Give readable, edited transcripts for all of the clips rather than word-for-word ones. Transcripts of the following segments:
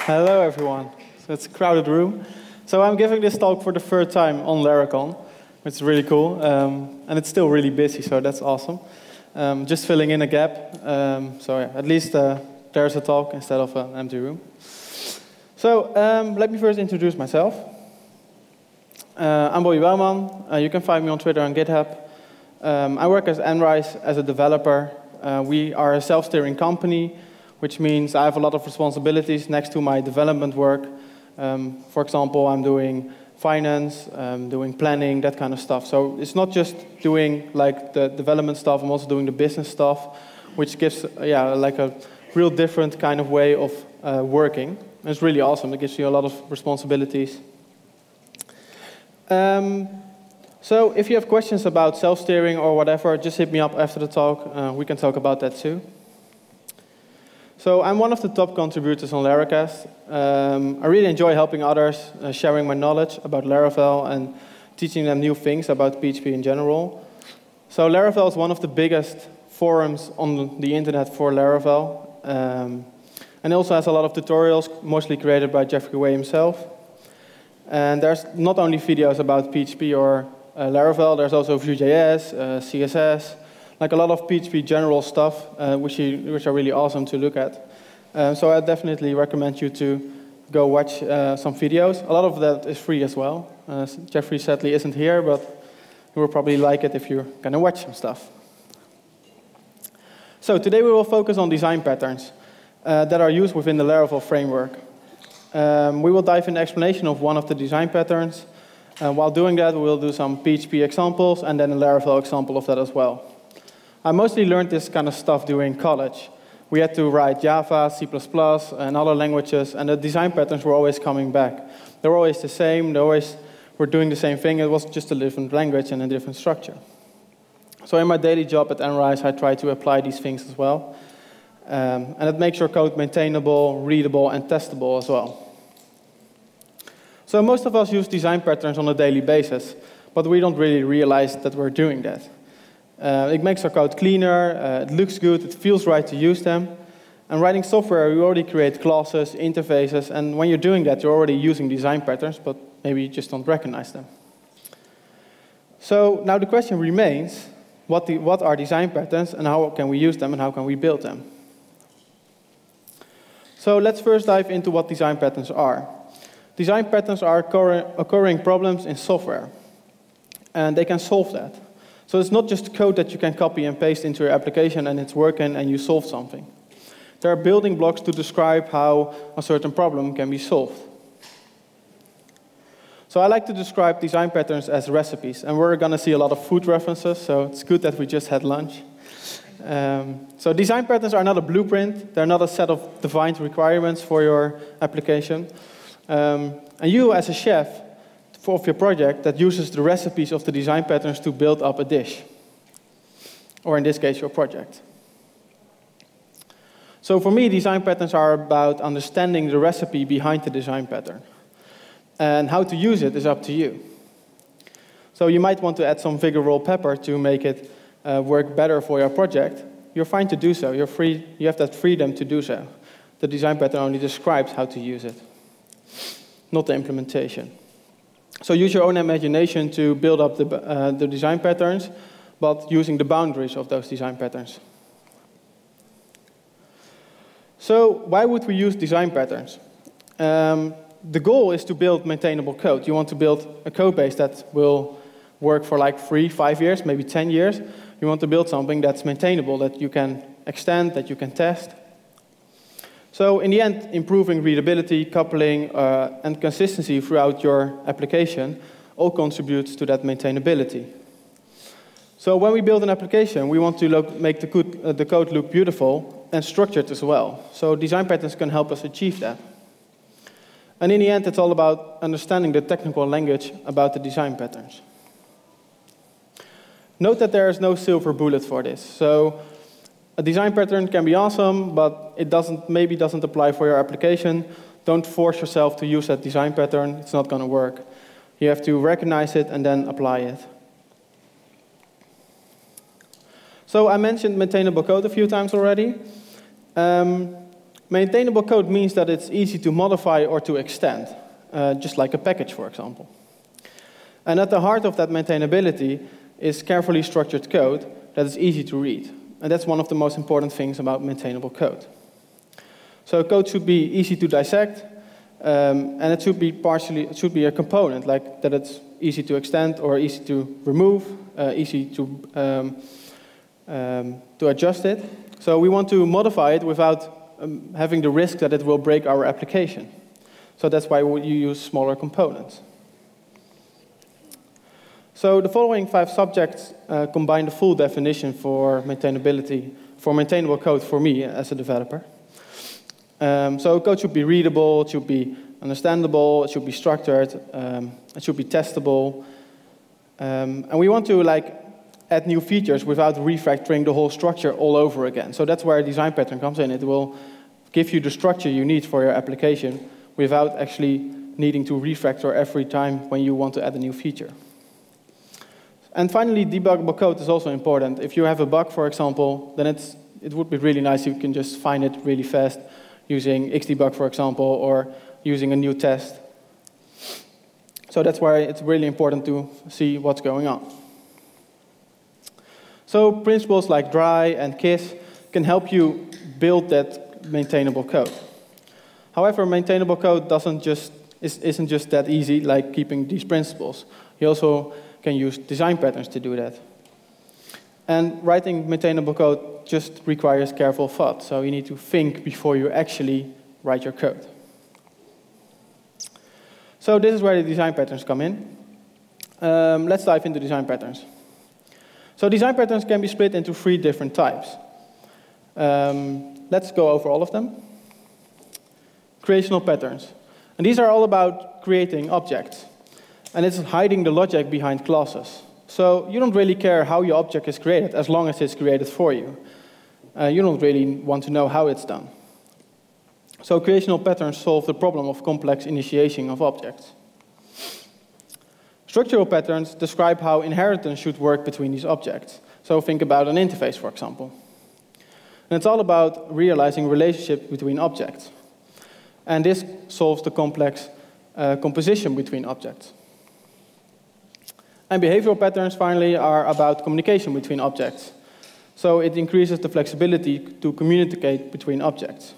Hello, everyone. So it's a crowded room. So I'm giving this talk for the third time on Laracon, which is really cool. And it's still really busy, so that's awesome. Just filling in a gap. So yeah, at least there's a talk instead of an empty room. So let me first introduce myself. I'm Bouwmann. You can find me on Twitter and GitHub. I work as Enrise as a developer. We are a self-steering company, which means I have a lot of responsibilities next to my development work. For example, I'm doing finance, doing planning, that kind of stuff. So it's not just doing like the development stuff, I'm also doing the business stuff, which gives like a real different kind of way of working. And it's really awesome. It gives you a lot of responsibilities. So if you have questions about self-steering or whatever, just hit me up after the talk. We can talk about that too. So I'm one of the top contributors on Laracast. I really enjoy helping others, sharing my knowledge about Laravel and teaching them new things about PHP in general. So Laravel is one of the biggest forums on the internet for Laravel. And it also has a lot of tutorials, mostly created by Jeffrey Way himself. And there's not only videos about PHP or Laravel, there's also Vue.js, CSS, like a lot of PHP general stuff, which are really awesome to look at. So I definitely recommend you to go watch some videos. A lot of that is free as well. Jeffrey sadly isn't here, but you will probably like it if you're going to watch some stuff. So today we will focus on design patterns that are used within the Laravel framework. We will dive into explanation of one of the design patterns. While doing that, we will do some PHP examples and then a Laravel example of that as well. I mostly learned this kind of stuff during college. We had to write Java, C++, and other languages, and the design patterns were always coming back. They were always the same, they always were doing the same thing, it was just a different language and a different structure. So in my daily job at Enrise, I try to apply these things as well. And it makes your code maintainable, readable, and testable as well. So most of us use design patterns on a daily basis, but we don't really realize that we're doing that. It makes our code cleaner, it looks good, it feels right to use them. And writing software, you already create classes, interfaces, and when you're doing that, you're already using design patterns, but maybe you just don't recognize them. So now the question remains, what are design patterns, and how can we use them, and how can we build them? So let's first dive into what design patterns are. Design patterns are occurring problems in software, and they can solve that. So it's not just code that you can copy and paste into your application and it's working and you solve something. There are building blocks to describe how a certain problem can be solved. So I like to describe design patterns as recipes, and we're going to see a lot of food references, so it's good that we just had lunch. So design patterns are not a blueprint, they're not a set of defined requirements for your application. And you, as a chef of your project, that uses the recipes of the design patterns to build up a dish. Or in this case, your project. So for me, design patterns are about understanding the recipe behind the design pattern. And how to use it is up to you. So you might want to add some Vigor Roll Pepper to make it work better for your project. You're fine to do so. You're free. You have that freedom to do so. The design pattern only describes how to use it, not the implementation. So use your own imagination to build up the design patterns, but using the boundaries of those design patterns. So why would we use design patterns? The goal is to build maintainable code. You want to build a code base that will work for like 3, 5 years, maybe 10 years. You want to build something that's maintainable, that you can extend, that you can test. So in the end, improving readability, coupling, and consistency throughout your application all contributes to that maintainability. So when we build an application, we want to make the code look beautiful and structured as well. So design patterns can help us achieve that. And in the end, it's all about understanding the technical language about the design patterns. Note that there is no silver bullet for this. So a design pattern can be awesome, but it maybe doesn't apply for your application. Don't force yourself to use that design pattern. It's not going to work. You have to recognize it and then apply it. So I mentioned maintainable code a few times already. Maintainable code means that it's easy to modify or to extend, just like a package, for example. And at the heart of that maintainability is carefully structured code that is easy to read. And that's one of the most important things about maintainable code. So code should be easy to dissect, and it should be a component, like that it's easy to extend or easy to remove, easy to adjust it. So we want to modify it without having the risk that it will break our application. So that's why you use smaller components. So the following 5 subjects combine the full definition for maintainability, for maintainable code for me as a developer. So code should be readable, it should be understandable, it should be structured, it should be testable. And we want to add new features without refactoring the whole structure all over again. So that's where a design pattern comes in. It will give you the structure you need for your application without actually needing to refactor every time when you want to add a new feature. And finally, debuggable code is also important. If you have a bug, for example, then it would be really nice if you can just find it really fast using Xdebug, for example, or using a new test. So that's why it's really important to see what's going on. So principles like dry and kiss can help you build that maintainable code. However, maintainable code isn't just that easy, like keeping these principles. You also can use design patterns to do that. And writing maintainable code just requires careful thought, so you need to think before you actually write your code. So this is where the design patterns come in. Let's dive into design patterns. So design patterns can be split into 3 different types. Let's go over all of them. Creational patterns. And these are all about creating objects. And it's hiding the logic behind classes. So you don't really care how your object is created, as long as it's created for you. You don't really want to know how it's done. So creational patterns solve the problem of complex initiation of objects. Structural patterns describe how inheritance should work between these objects. So think about an interface, for example. And it's all about realizing relationships between objects. And this solves the complex composition between objects. And behavioral patterns, finally, are about communication between objects. So it increases the flexibility to communicate between objects.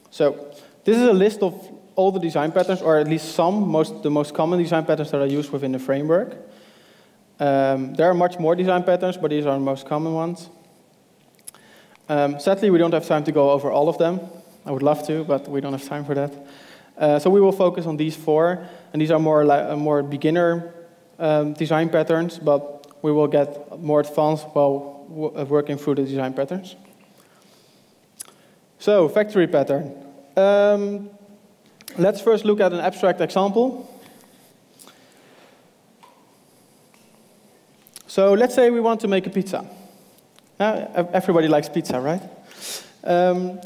So this is a list of all the design patterns, or at least the most common design patterns that are used within the framework. There are much more design patterns, but these are the most common ones. Sadly, we don't have time to go over all of them. I would love to, but we don't have time for that. So we will focus on these 4, and these are more beginner design patterns, but we will get more advanced while working through the design patterns. So, factory pattern. Let's first look at an abstract example. So let's say we want to make a pizza. Everybody likes pizza, right?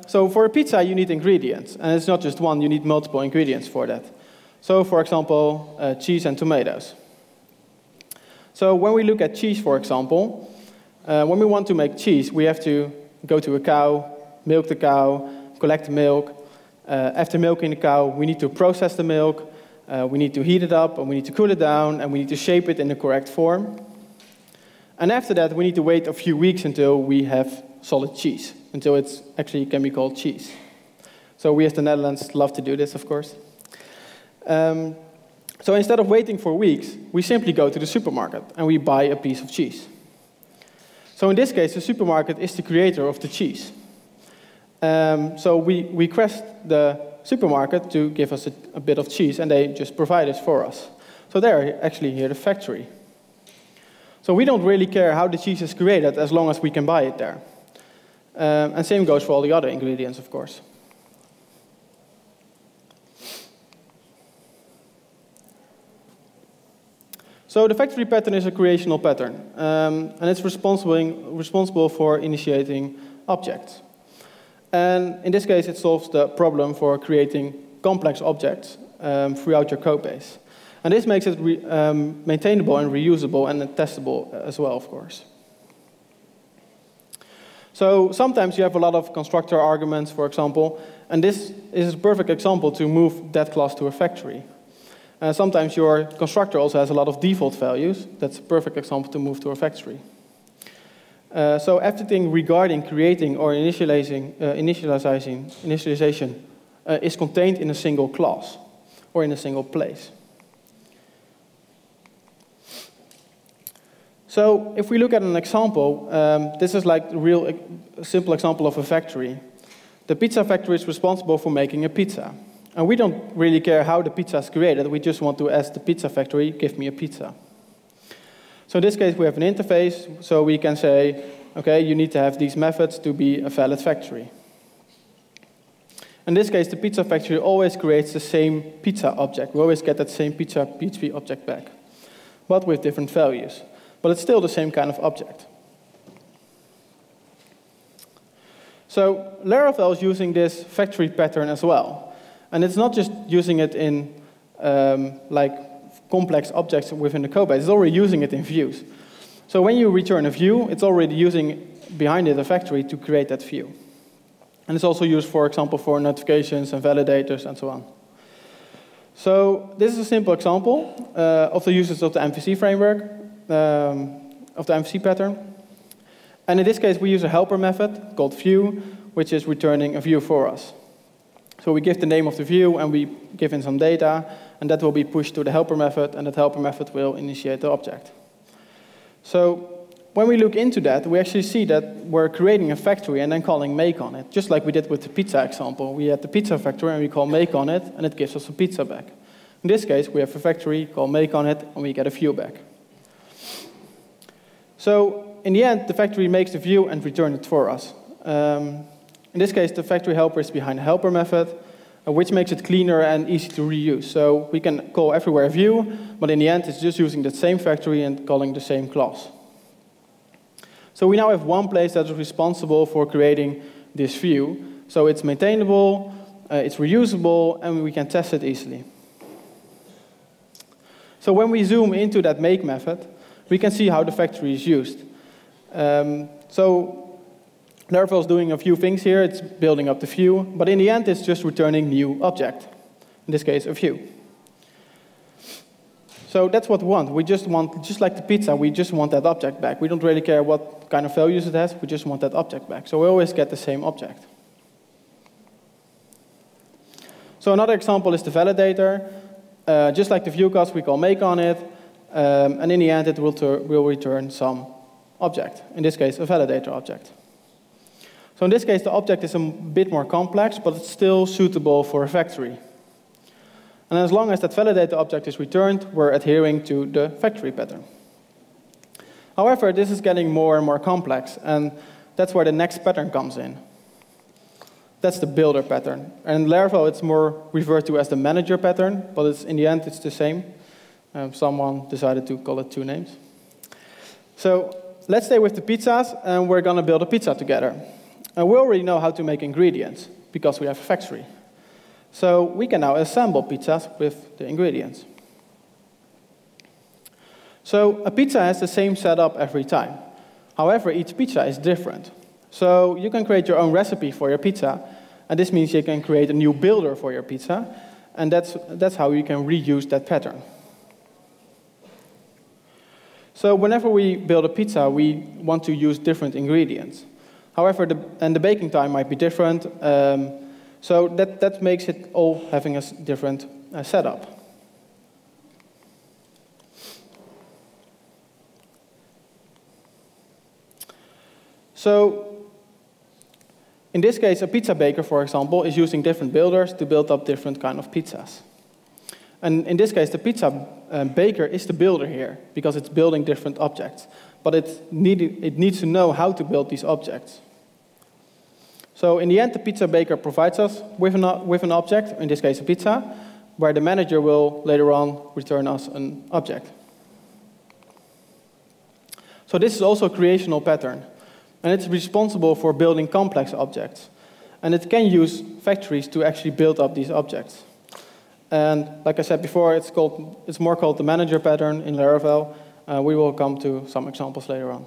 So for a pizza, you need ingredients. And it's not just one, you need multiple ingredients for that. So for example, cheese and tomatoes. So when we look at cheese, for example, when we want to make cheese, we have to go to a cow, milk the cow, collect the milk. After milking the cow, we need to process the milk, we need to heat it up, and we need to cool it down, and we need to shape it in the correct form. And after that, we need to wait a few weeks until we have solid cheese, until it actually can be called cheese. So we as the Netherlands love to do this, of course. So instead of waiting for weeks, we simply go to the supermarket, and we buy a piece of cheese. So in this case, the supermarket is the creator of the cheese. So we request the supermarket to give us a bit of cheese, and they just provide it for us. So they're actually here the factory. So we don't really care how the cheese is created as long as we can buy it there. And same goes for all the other ingredients, of course. So the factory pattern is a creational pattern, and it's responsible for initiating objects. And in this case, it solves the problem for creating complex objects throughout your code base. And this makes it maintainable and reusable and testable as well, of course. So sometimes you have a lot of constructor arguments, for example, and this is a perfect example to move that class to a factory. Sometimes your constructor also has a lot of default values. That's a perfect example to move to a factory. So everything regarding creating or initialization is contained in a single class or in a single place. So if we look at an example, this is like a real simple example of a factory. The pizza factory is responsible for making a pizza. And we don't really care how the pizza is created. We just want to ask the pizza factory, give me a pizza. So in this case, we have an interface. So we can say, OK, you need to have these methods to be a valid factory. In this case, the pizza factory always creates the same pizza object. We always get that same pizza PHP object back, but with different values. But it's still the same kind of object. So Laravel is using this factory pattern as well. And it's not just using it in like complex objects within the code base. It's already using it in views. So when you return a view, it's already using behind it a factory to create that view. And it's also used, for example, for notifications and validators and so on. So this is a simple example of the uses of the MVC framework, of the MVC pattern. And in this case, we use a helper method called view, which is returning a view for us. So we give the name of the view, and we give in some data, and that will be pushed to the helper method, and that helper method will initiate the object. So when we look into that, we actually see that we're creating a factory and then calling make on it, just like we did with the pizza example. We had the pizza factory, and we call make on it, and it gives us a pizza back. In this case, we have a factory, call make on it, and we get a view back. So in the end, the factory makes the view and returns it for us. In this case, the factory helper is behind the helper method, which makes it cleaner and easy to reuse. So we can call everywhere view, but in the end, it's just using that same factory and calling the same class. So we now have one place that is responsible for creating this view. So it's maintainable, it's reusable, and we can test it easily. So when we zoom into that make method, we can see how the factory is used. So Laravel is doing a few things here. It's building up the view, but in the end, it's just returning new object. In this case, a view. So that's what we want. We just want, just like the pizza, we just want that object back. We don't really care what kind of values it has. We just want that object back. So we always get the same object. So another example is the validator. Just like the view class, we call make on it, and in the end, it will return some object. In this case, a validator object. So in this case, the object is a bit more complex, but it's still suitable for a factory. And as long as that validator object is returned, we're adhering to the factory pattern. However, this is getting more and more complex, and that's where the next pattern comes in. That's the builder pattern. And in Laravel, it's more referred to as the manager pattern, but in the end, it's the same. Someone decided to call it two names. So let's stay with the pizzas, and we're going to build a pizza together. And we already know how to make ingredients, because we have a factory. So we can now assemble pizzas with the ingredients. So a pizza has the same setup every time. However, each pizza is different. So you can create your own recipe for your pizza, and this means you can create a new builder for your pizza, and that's how you can reuse that pattern. So whenever we build a pizza, we want to use different ingredients. However, the baking time might be different, so that makes it all having a different setup. So in this case, a pizza baker, for example, is using different builders to build up different kind of pizzas. And in this case, the pizza baker is the builder here, because it's building different objects. But it needs to know how to build these objects. So in the end, the pizza baker provides us with an object, in this case a pizza, where the manager will later on return us an object. So this is also a creational pattern. And it's responsible for building complex objects. And it can use factories to actually build up these objects. And like I said before, it's more called the manager pattern in Laravel. We will come to some examples later on.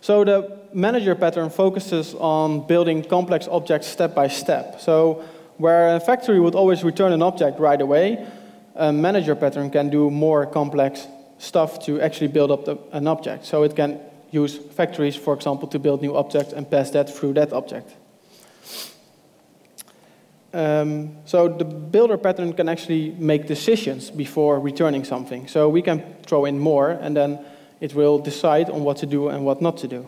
So the manager pattern focuses on building complex objects step by step. So where a factory would always return an object right away, a manager pattern can do more complex stuff to actually build up an object. So it can use factories, for example, to build new objects and pass that through that object. So the builder pattern can actually make decisions before returning something. So we can throw in more, and then it will decide on what to do and what not to do.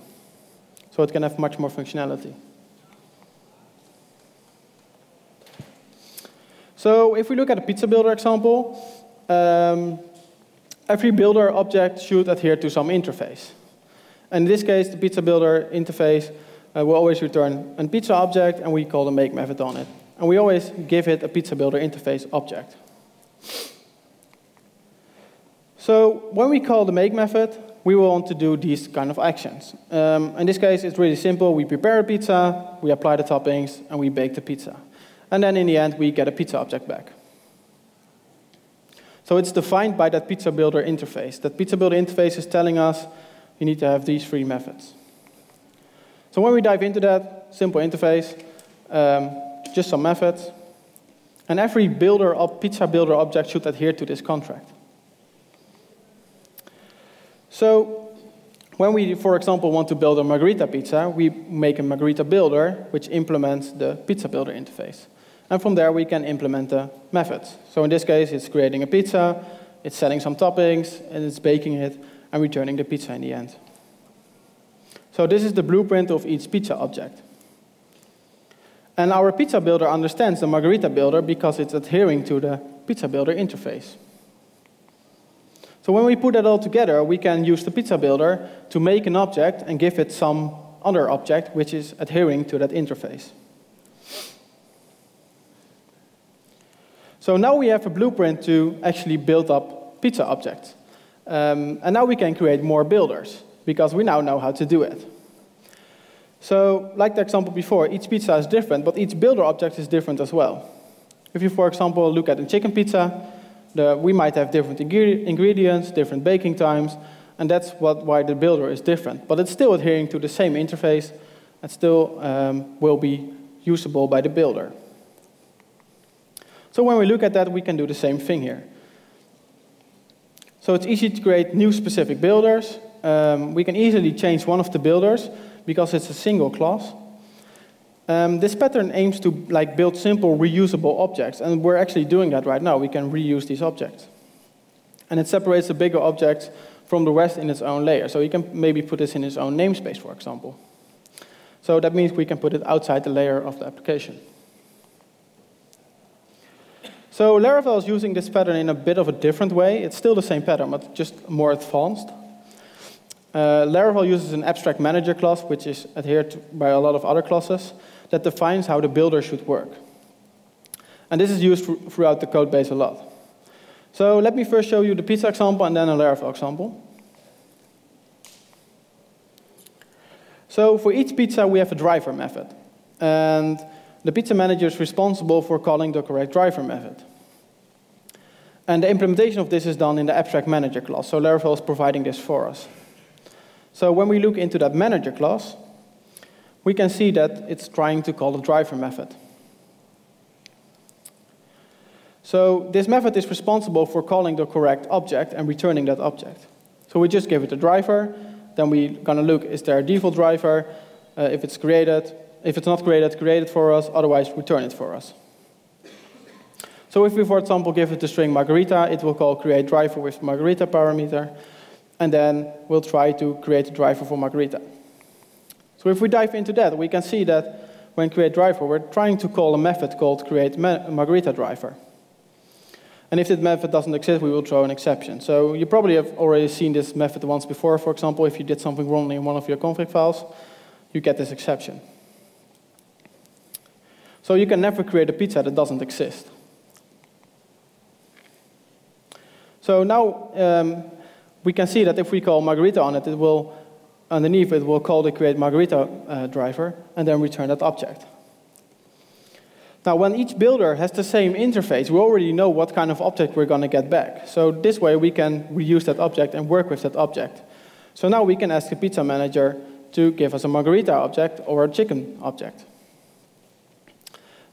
So it can have much more functionality. So if we look at a pizza builder example, every builder object should adhere to some interface. And in this case, the pizza builder interface will always return a pizza object, and we call the make method on it. And we always give it a pizza builder interface object. So when we call the make method, we will want to do these kind of actions. In this case, it's really simple. We prepare a pizza, we apply the toppings, and we bake the pizza. And then in the end, we get a pizza object back. So it's defined by that pizza builder interface. That pizza builder interface is telling us you need to have these three methods. So when we dive into that simple interface, just some methods, and every pizza builder object should adhere to this contract. So when we, for example, want to build a margherita pizza, we make a margherita builder, which implements the pizza builder interface. And from there, we can implement the methods. So in this case, it's creating a pizza, it's setting some toppings, and it's baking it, and returning the pizza in the end. So this is the blueprint of each pizza object. And our pizza builder understands the margherita builder because it's adhering to the pizza builder interface. So when we put that all together, we can use the pizza builder to make an object and give it some other object which is adhering to that interface. So now we have a blueprint to actually build up pizza objects. And now we can create more builders, because we now know how to do it. So, like the example before, each pizza is different, but each builder object is different as well. If you, for example, look at a chicken pizza, we might have different ingredients, different baking times, and that's why the builder is different. But it's still adhering to the same interface, and still will be usable by the builder. So when we look at that, we can do the same thing here. So it's easy to create new specific builders. We can easily change one of the builders because it's a single class. This pattern aims to build simple reusable objects, and we're actually doing that right now. We can reuse these objects. And it separates the bigger objects from the rest in its own layer. So you can maybe put this in its own namespace, for example. So that means we can put it outside the layer of the application. So Laravel is using this pattern in a bit of a different way. It's still the same pattern, but just more advanced. Laravel uses an abstract manager class, which is adhered to by a lot of other classes, that defines how the builder should work. And this is used throughout the code base a lot. So let me first show you the pizza example and then a Laravel example. So for each pizza, we have a driver method. And the pizza manager is responsible for calling the correct driver method. And the implementation of this is done in the abstract manager class. So Laravel is providing this for us. So when we look into that manager class, we can see that it's trying to call the driver method. So this method is responsible for calling the correct object and returning that object. So we just give it a driver, then we're going to look, is there a default driver? If it's created. If it's not created, create it for us, otherwise return it for us. So if we, for example, give it the string margherita, it will call create driver with margherita parameter, and then we'll try to create a driver for margherita. So if we dive into that, we can see that when create driver, we're trying to call a method called create margherita driver. And if that method doesn't exist, we will throw an exception. So you probably have already seen this method once before. For example, if you did something wrong in one of your config files, you get this exception. So you can never create a pizza that doesn't exist. So now we can see that if we call margherita on it, it will, underneath it will call the create margherita driver and then return that object. Now when each builder has the same interface, we already know what kind of object we're going to get back. So this way we can reuse that object and work with that object. So now we can ask the pizza manager to give us a margarita object or a chicken object.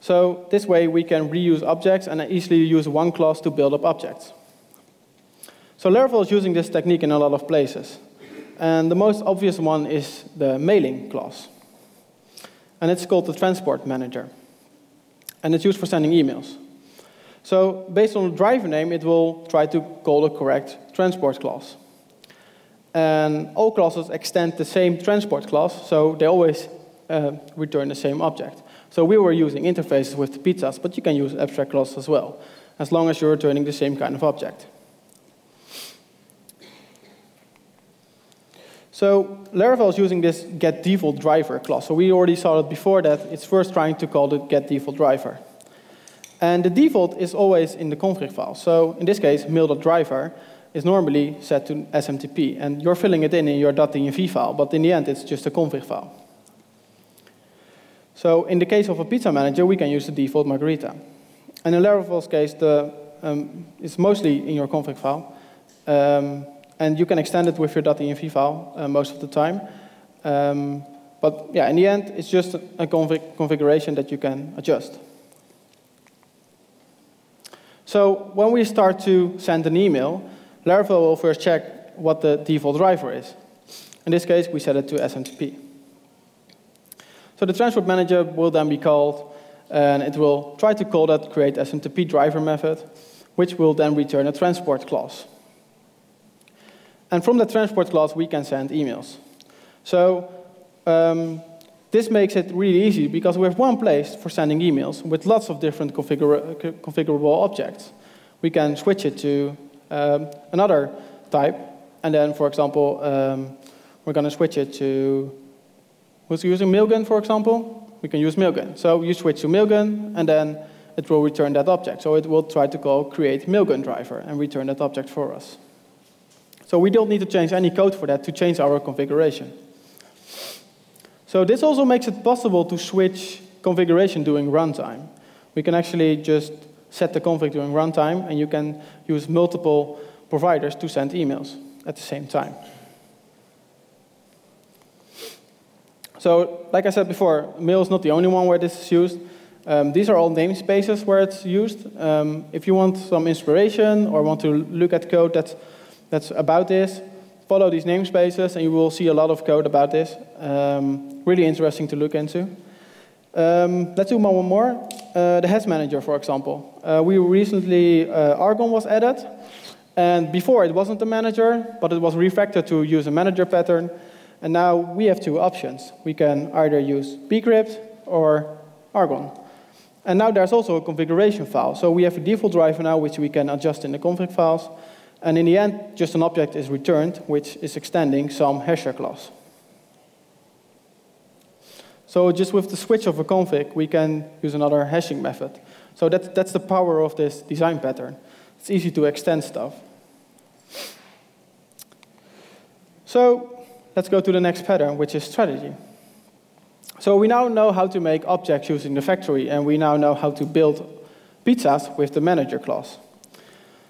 So this way we can reuse objects and easily use one class to build up objects. So Laravel is using this technique in a lot of places. And the most obvious one is the mailing class. And it's called the transport manager. And it's used for sending emails. So based on the driver name, it will try to call the correct transport class. And all classes extend the same transport class, so they always return the same object. So we were using interfaces with the pizzas, but you can use abstract classes as well, as long as you're returning the same kind of object. So Laravel is using this getDefaultDriver class. So we already saw it before that it's first trying to call the getDefaultDriver. And the default is always in the config file. So in this case, mail.driver is normally set to SMTP. And you're filling it in your .env file, but in the end, it's just a config file. So in the case of a pizza manager, we can use the default margarita. And in Laravel's case, it's mostly in your config file. And you can extend it with your .env file most of the time. But yeah, in the end, it's just a configuration that you can adjust. So when we start to send an email, Laravel will first check what the default driver is. In this case, we set it to SMTP. So the transport manager will then be called, and it will try to call that create SMTP driver method, which will then return a transport class. And from the transport class, we can send emails. So this makes it really easy, because we have one place for sending emails with lots of different configurable objects. We can switch it to another type, and then, for example, we're going to switch it to, who's using Mailgun, for example? We can use Mailgun. So you switch to Mailgun, and then it will return that object. So it will try to call create Mailgun driver and return that object for us. So we don't need to change any code for that to change our configuration. So this also makes it possible to switch configuration during runtime. We can actually just set the config during runtime, and you can use multiple providers to send emails at the same time. So, like I said before, mail is not the only one where this is used. These are all namespaces where it's used. If you want some inspiration or want to look at code that's about this, follow these namespaces, and you will see a lot of code about this. Really interesting to look into. Let's do one more. The Heads Manager, for example. We recently, Argon was added. And before, it wasn't a manager, but it was refactored to use a manager pattern. And now we have two options. We can either use bcrypt or Argon. And now there's also a configuration file. So we have a default driver now, which we can adjust in the config files. And in the end, just an object is returned, which is extending some hasher class. So just with the switch of a config, we can use another hashing method. So that's the power of this design pattern. It's easy to extend stuff. So let's go to the next pattern, which is strategy. So we now know how to make objects using the factory, and we now know how to build pizzas with the manager class.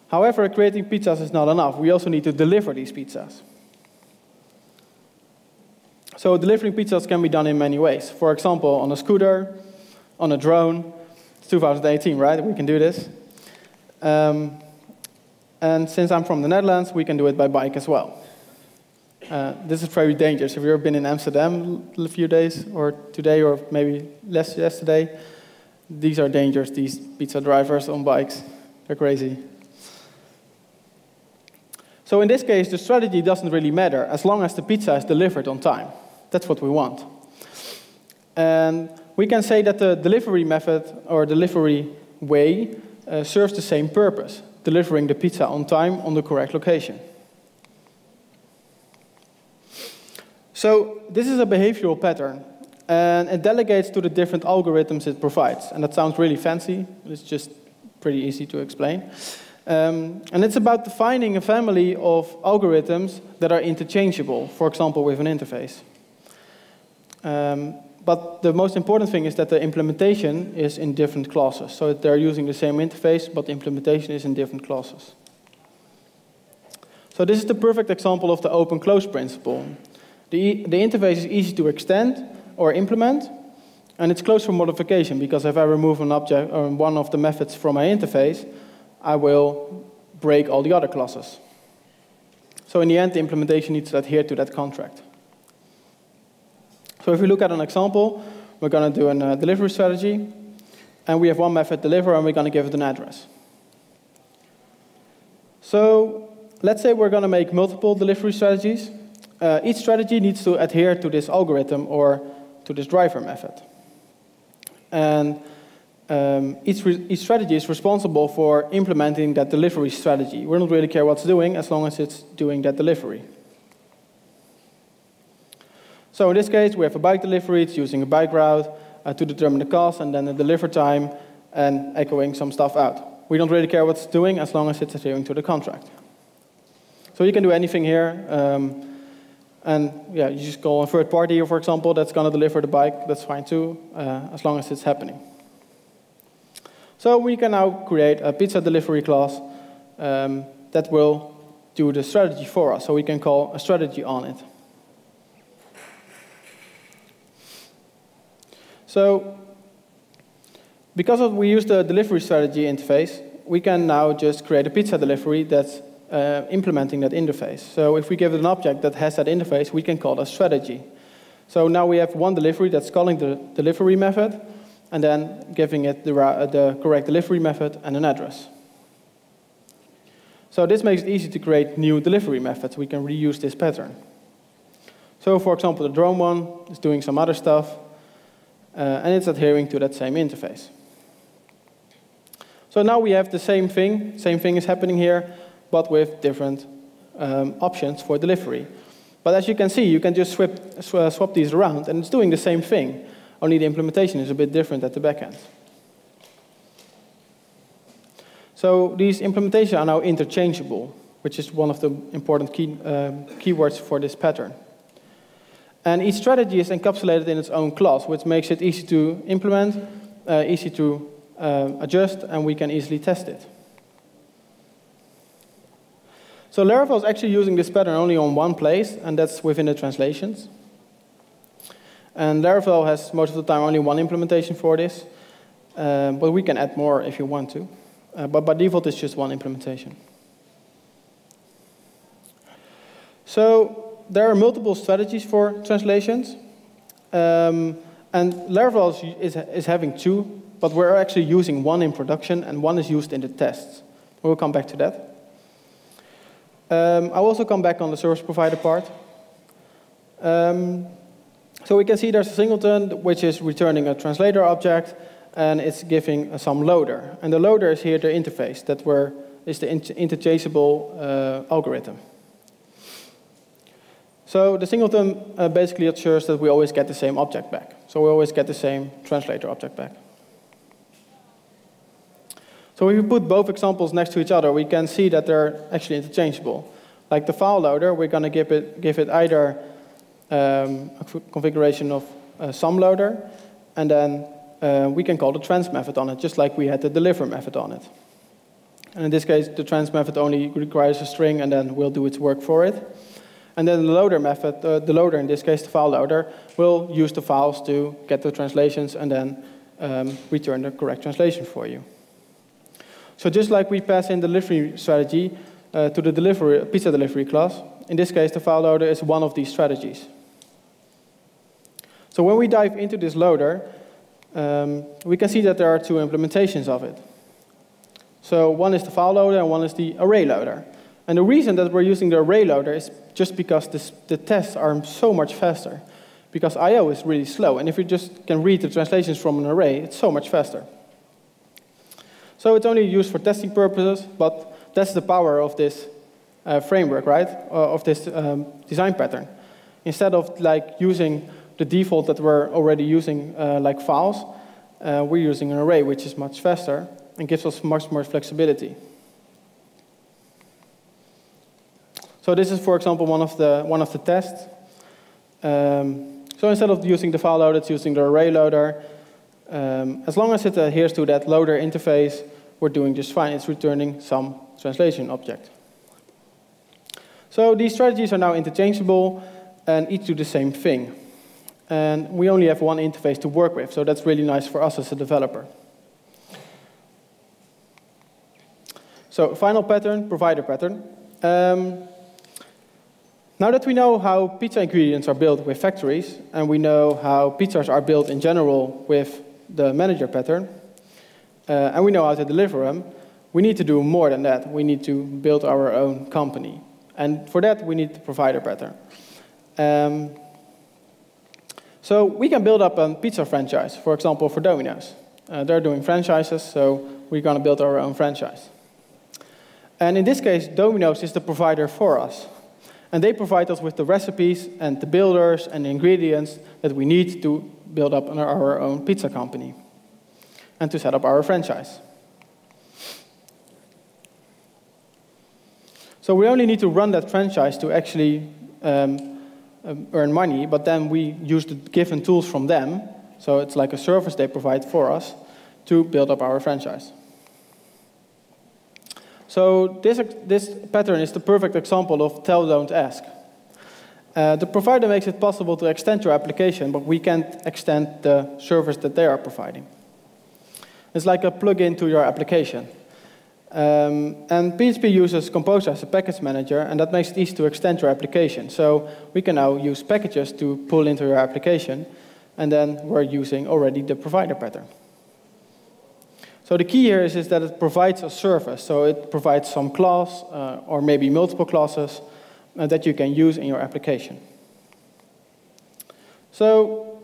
However, creating pizzas is not enough. We also need to deliver these pizzas. So delivering pizzas can be done in many ways. For example, on a scooter, on a drone. It's 2018, right? We can do this. And since I'm from the Netherlands, we can do it by bike as well. This is very dangerous. If you've ever been in Amsterdam a few days, or today, or maybe less yesterday, these are dangerous, these pizza drivers on bikes. They're crazy. So in this case, the strategy doesn't really matter, as long as the pizza is delivered on time. That's what we want. And we can say that the delivery method, or delivery way, serves the same purpose, delivering the pizza on time on the correct location. So this is a behavioral pattern, and it delegates to the different algorithms it provides. And that sounds really fancy, but it's just pretty easy to explain. And it's about defining a family of algorithms that are interchangeable, for example, with an interface. But the most important thing is that the implementation is in different classes. So they're using the same interface, but the implementation is in different classes. So this is the perfect example of the open-close principle. The interface is easy to extend or implement, and it's closed for modification, because if I remove an object or one of the methods from my interface, I will break all the other classes. So in the end, the implementation needs to adhere to that contract. So if we look at an example, we're going to do a delivery strategy, and we have one method deliver, and we're going to give it an address. So let's say we're going to make multiple delivery strategies. Each strategy needs to adhere to this algorithm or to this driver method. And each strategy is responsible for implementing that delivery strategy. We don't really care what it's doing as long as it's doing that delivery. So in this case, we have a bike delivery. It's using a bike route to determine the cost, and then the deliver time, and echoing some stuff out. We don't really care what it's doing as long as it's adhering to the contract. So you can do anything here. And yeah, you just call a third party, for example, that's going to deliver the bike. That's fine too, as long as it's happening. So we can now create a pizza delivery class that will do the strategy for us. So we can call a strategy on it. So because we use the delivery strategy interface, we can now just create a pizza delivery that's implementing that interface. So if we give it an object that has that interface, we can call it a strategy. So now we have one delivery that's calling the delivery method, and then giving it the correct delivery method and an address. So this makes it easy to create new delivery methods. We can reuse this pattern. So for example, the drone one is doing some other stuff, and it's adhering to that same interface. So now we have the same thing is happening here, but with different options for delivery. But as you can see, you can just swap these around, and it's doing the same thing, only the implementation is a bit different at the back end. So these implementations are now interchangeable, which is one of the important keywords for this pattern. And each strategy is encapsulated in its own class, which makes it easy to implement, easy to adjust, and we can easily test it. So Laravel is actually using this pattern only on one place, and that's within the translations. And Laravel has most of the time only one implementation for this, but we can add more if you want to. But by default, it's just one implementation. So there are multiple strategies for translations, and Laravel is having two, but we're actually using one in production, and one is used in the tests. We'll come back to that. I'll also come back on the service provider part. So we can see there's a Singleton, which is returning a translator object, and it's giving some loader. And the loader is here the interface, is the interchangeable algorithm. So the Singleton basically ensures that we always get the same object back. So we always get the same translator object back. So if we put both examples next to each other, we can see that they're actually interchangeable. Like the file loader, we're going to give it either a configuration of some loader, and then we can call the trans method on it, just like we had the deliver method on it. And in this case, the trans method only requires a string, and then will do its work for it. And then the loader method, the loader, in this case the file loader, will use the files to get the translations and then return the correct translation for you. So just like we pass in the delivery strategy to the pizza delivery class, in this case the file loader is one of these strategies. So when we dive into this loader, we can see that there are two implementations of it. So one is the file loader and one is the array loader. And the reason that we're using the array loader is just because the tests are so much faster. Because I/O is really slow, and if you just can read the translations from an array, it's so much faster. So it's only used for testing purposes, but that's the power of this framework, right? Of this design pattern. Instead of like using the default that we're already using, like files, we're using an array, which is much faster and gives us much more flexibility. So this is, for example, one of the tests. So instead of using the file loader, it's using the array loader. As long as it adheres to that loader interface, we're doing just fine. It's returning some translation object. So these strategies are now interchangeable, and each do the same thing. And we only have one interface to work with, so that's really nice for us as a developer. So final pattern, provider pattern. Now that we know how pizza ingredients are built with factories, and we know how pizzas are built in general with the manager pattern, and we know how to deliver them, we need to do more than that. We need to build our own company. And for that, we need the provider pattern. So we can build up a pizza franchise, for example, for Domino's. They're doing franchises, so we're going to build our own franchise. And in this case, Domino's is the provider for us. And they provide us with the recipes and the builders and the ingredients that we need to build up our own pizza company and to set up our franchise. So we only need to run that franchise to actually earn money, but then we use the given tools from them, so it's like a service they provide for us, to build up our franchise. So this pattern is the perfect example of tell, don't ask. The provider makes it possible to extend your application, but we can't extend the service that they are providing. It's like a plug-in to your application. And PHP uses Composer as a package manager, and that makes it easy to extend your application. So we can now use packages to pull into your application, and then we're using already the provider pattern. So the key here is that it provides a service. So it provides some class, or maybe multiple classes, that you can use in your application. So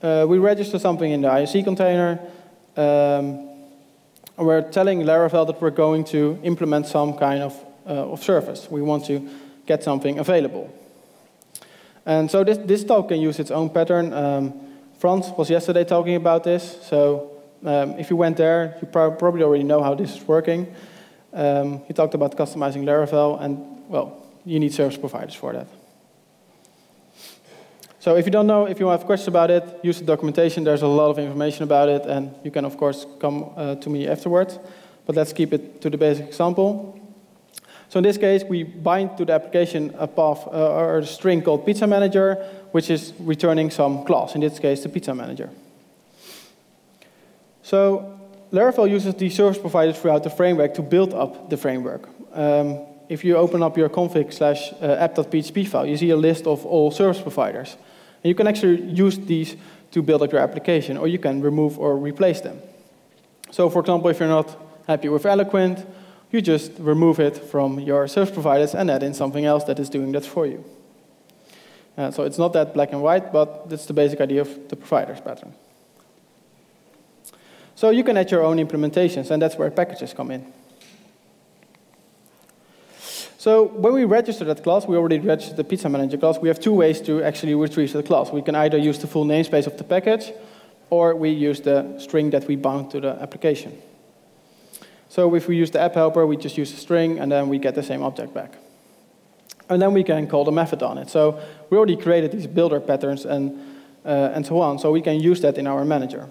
we register something in the IOC container. We're telling Laravel that we're going to implement some kind of service. We want to get something available. And so this talk can use its own pattern. Franz was yesterday talking about this. So if you went there, you probably already know how this is working. He talked about customizing Laravel, and, well, you need service providers for that. So if you don't know, if you have questions about it, use the documentation. There's a lot of information about it, and you can, of course, come to me afterwards. But let's keep it to the basic example. So in this case, we bind to the application a path or a string called pizza manager, which is returning some class, in this case, the pizza manager. So Laravel uses the service providers throughout the framework to build up the framework. If you open up your config/app.php file, you see a list of all service providers. And you can actually use these to build up your application, or you can remove or replace them. So for example, if you're not happy with Eloquent, you just remove it from your service providers and add in something else that is doing that for you. So it's not that black and white, but that's the basic idea of the providers pattern. So you can add your own implementations, and that's where packages come in. So when we register that class, we already registered the pizza manager class. We have two ways to actually retrieve the class. We can either use the full namespace of the package, or we use the string that we bound to the application. So if we use the app helper, we just use the string, and then we get the same object back. And then we can call the method on it. So we already created these builder patterns and so on, so we can use that in our manager.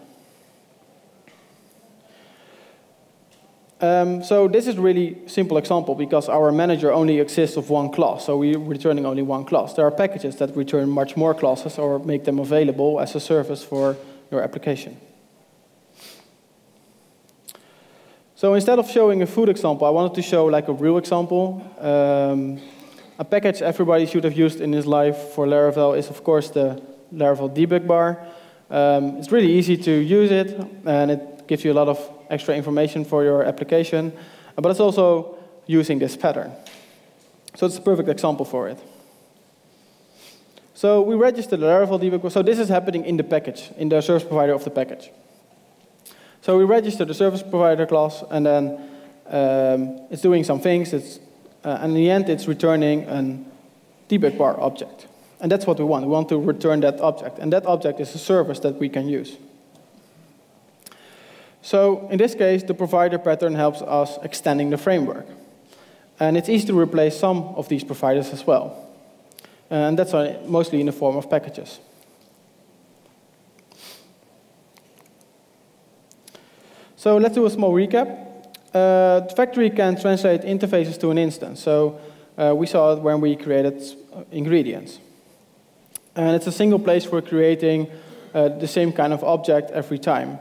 So this is a really simple example because our manager only exists of one class, so we're returning only one class. There are packages that return much more classes or make them available as a service for your application. So instead of showing a food example, I wanted to show like a real example. A package everybody should have used in his life for Laravel is, of course, the Laravel debug bar. It's really easy to use it, and it gives you a lot of extra information for your application, but it's also using this pattern. So it's a perfect example for it. So we registered the Laravel debug. So this is happening in the package, in the service provider of the package. So we register the service provider class, and then it's doing some things. And in the end, it's returning a debug bar object. And that's what we want. We want to return that object. And that object is a service that we can use. So in this case, the provider pattern helps us extending the framework. And it's easy to replace some of these providers as well. And that's mostly in the form of packages. So let's do a small recap. The factory can translate interfaces to an instance. So we saw it when we created ingredients. And it's a single place for creating the same kind of object every time.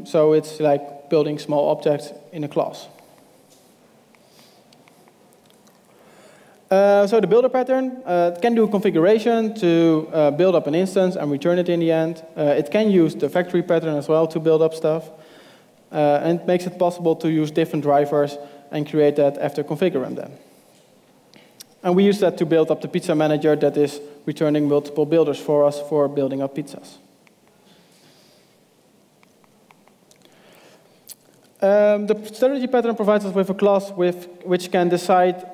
So it's like building small objects in a class. So the builder pattern it can do configuration to build up an instance and return it in the end. It can use the factory pattern as well to build up stuff. And it makes it possible to use different drivers and create that after configuring them. And we use that to build up the pizza manager that is returning multiple builders for us for building up pizzas. The strategy pattern provides us with a class which can decide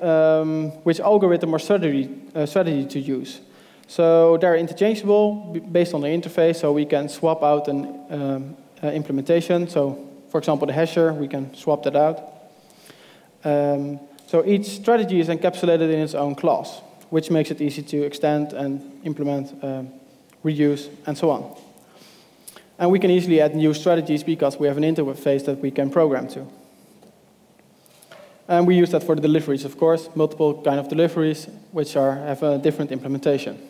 which algorithm or strategy to use. So they're interchangeable based on the interface, so we can swap out an implementation. So, for example, the hasher, we can swap that out. So each strategy is encapsulated in its own class, which makes it easy to extend and implement, reuse, and so on. And we can easily add new strategies because we have an interface that we can program to. And we use that for the deliveries, of course, multiple kind of deliveries, which have a different implementation.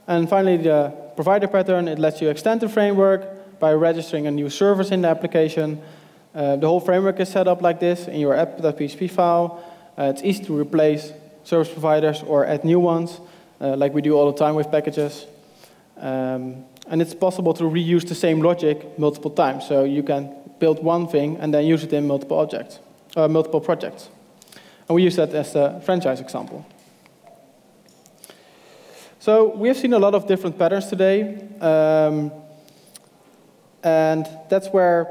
And finally, the provider pattern, it lets you extend the framework by registering a new service in the application. The whole framework is set up like this in your app.php file. It's easy to replace service providers or add new ones, like we do all the time with packages. And it's possible to reuse the same logic multiple times. So you can build one thing and then use it in multiple projects. And we use that as a franchise example. So we have seen a lot of different patterns today. And that's where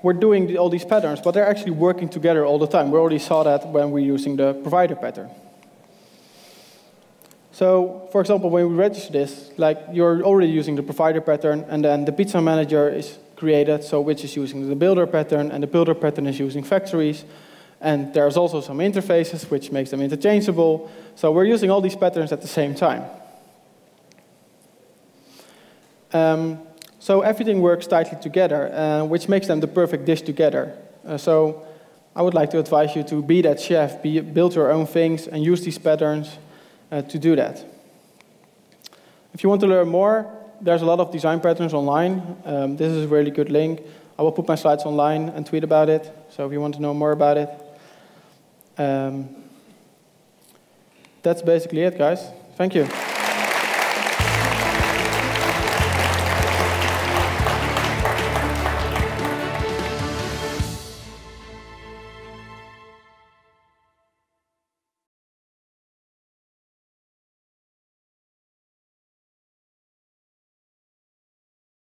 we're doing all these patterns, but they're actually working together all the time. We already saw that when we're using the provider pattern. So, for example, when we register this, you're already using the provider pattern, and then the pizza manager is created, so which is using the builder pattern, and the builder pattern is using factories. And there's also some interfaces, which makes them interchangeable. So we're using all these patterns at the same time. So everything works tightly together, which makes them the perfect dish together. So I would like to advise you to be that chef, build your own things, and use these patterns to do that. If you want to learn more, there's a lot of design patterns online. This is a really good link. I will put my slides online and tweet about it, so if you want to know more about it. That's basically it, guys. Thank you.